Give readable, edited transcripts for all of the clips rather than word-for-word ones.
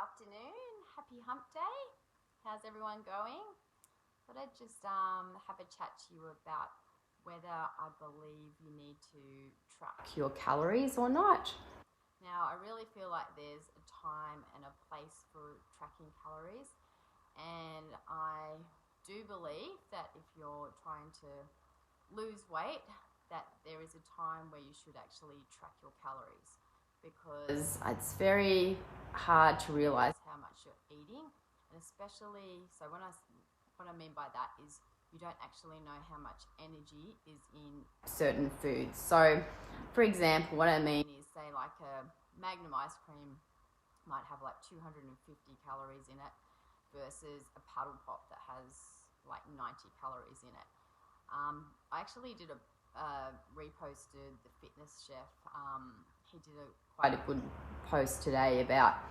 afternoon. Happy hump day. How's everyone going? Thought I'd just have a chat to you about whether I believe you need to track your calories or not. Now, I really feel like there's a time and a place for tracking calories, and I do believe that if you're trying to lose weight, that there is a time where you should actually track your calories, because it's very hard to realize how much you're eating, and especially what I mean by that is you don't actually know how much energy is in certain foods. So, for example, what I mean is, say, like a Magnum ice cream might have like 250 calories in it versus a paddle pop that has like 90 calories in it. I actually did reposted the fitness chef. He did quite a good post today about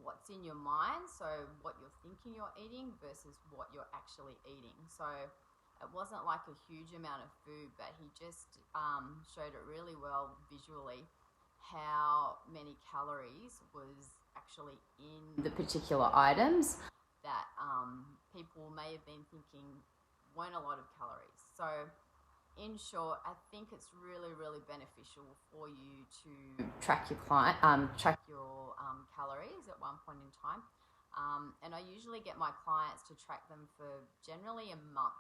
what's in your mind, so what you're thinking you're eating versus what you're actually eating. So it wasn't like a huge amount of food, but he just showed it really well visually how many calories was actually in the particular items that people may have been thinking weren't a lot of calories. So in short, I think it's really, really beneficial for you to track your calories at one point in time. And I usually get my clients to track them for generally a month,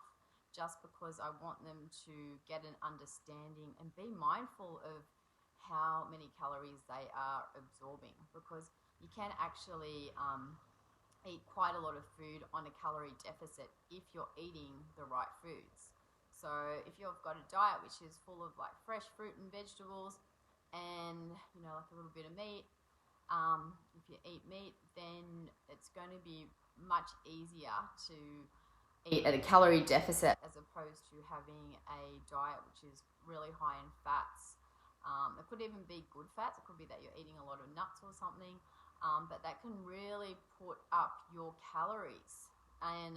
just because I want them to get an understanding and be mindful of how many calories they are absorbing, because you can actually eat quite a lot of food on a calorie deficit if you're eating the right foods. So if you've got a diet which is full of like fresh fruit and vegetables and like a little bit of meat, if you eat meat, then it's going to be much easier to eat at a calorie deficit as opposed to having a diet which is really high in fats. It could even be good fats. It could be that you're eating a lot of nuts or something, but that can really put up your calories. And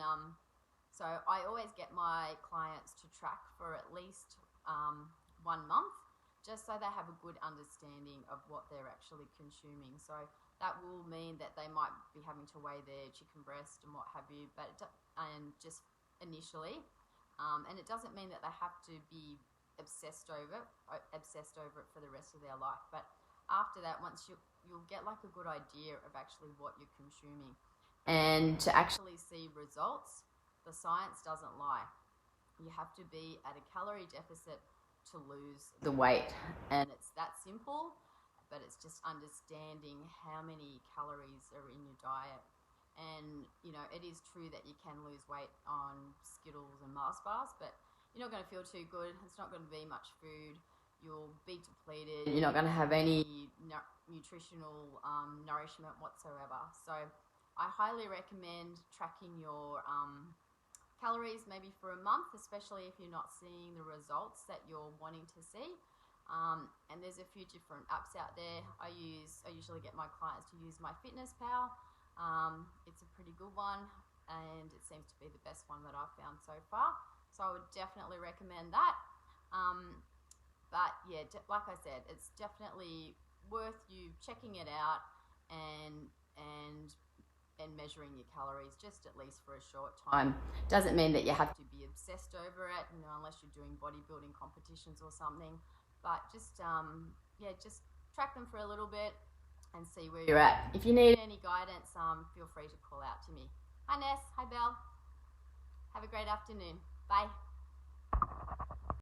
so I always get my clients to track for at least 1 month, just so they have a good understanding of what they're actually consuming. So that will mean that they might be having to weigh their chicken breast and what have you, and just initially. And it doesn't mean that they have to be obsessed over it for the rest of their life. But after that, once you'll get like a good idea of actually what you're consuming. And to actually see results, the science doesn't lie. You have to be at a calorie deficit to lose the weight. And it's that simple, but it's just understanding how many calories are in your diet. And, it is true that you can lose weight on Skittles and Mars bars, but you're not going to feel too good. It's not going to be much food. You'll be depleted. You're not going to have any nutritional nourishment whatsoever. So I highly recommend tracking your calories maybe for a month, especially if you're not seeing the results that you're wanting to see. And there's a few different apps out there. I usually get my clients to use MyFitnessPal. It's a pretty good one, and it seems to be the best one that I've found so far. So I would definitely recommend that. But yeah, like I said, it's definitely worth you checking it out and measuring your calories, just at least for a short time. Doesn't mean that you have to be obsessed over it, unless you're doing bodybuilding competitions or something. But just track them for a little bit and see where you're at. If you need any guidance, feel free to call out to me. Hi Ness, hi Belle. Have a great afternoon. Bye.